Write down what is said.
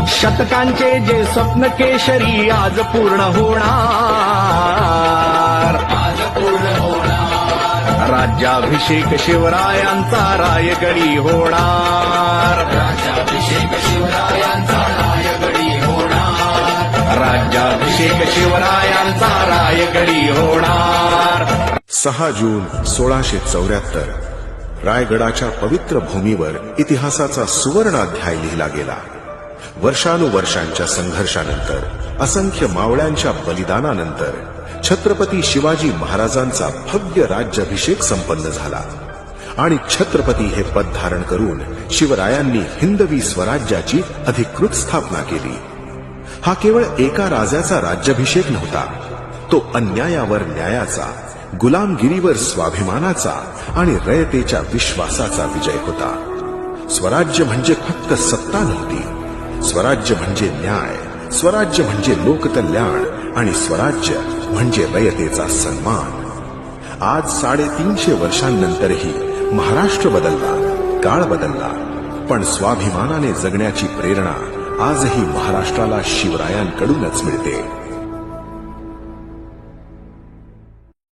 शतकांचे जे स्वप्न केशरी आज पूर्ण होणार, आज पूर्ण होणार। राज्याभिषेक शिवरायांचा रायगडी होणार, राज्याभिषेक शिवरायांचा रायगडी होणार, राज्याभिषेक शिवरायांचा रायगडी होणार। 6 जून 1674 रायगडाच्या पवित्र भूमीवर इतिहासाचा सुवर्ण अध्याय लिहिला गेला। वर्षानुवर्षांच्या संघर्षानंतर, असंख्य मावळ्यांच्या बलिदानानंतर छत्रपती शिवाजी महाराजांचा भव्य राज्याभिषेक संपन्न झाला आणि छत्रपती हे पद धारण करून शिवरायांनी हिंदवी स्वराज्याची अधिकृत स्थापना केली। हा केवळ एका राजाचा राज्याभिषेक नव्हता, तो अन्यायावर न्यायाचा, गुलामगिरीवर स्वाभिमानाचा आणि रयतेच्या विश्वासाचा विजय होता। स्वराज्य म्हणजे फक्त सत्ता नव्हती, स्वराज्य म्हणजे न्याय, स्वराज्य म्हणजे लोककल्याण आणि स्वराज्य म्हणजे रयतेचा सन्मान। आज 350 वर्षांनंतरही महाराष्ट्र बदलला, काळ बदलला, पण स्वाभिमानाने जगण्याची प्रेरणा आजही महाराष्ट्राला शिवरायांकडूनच मिळते।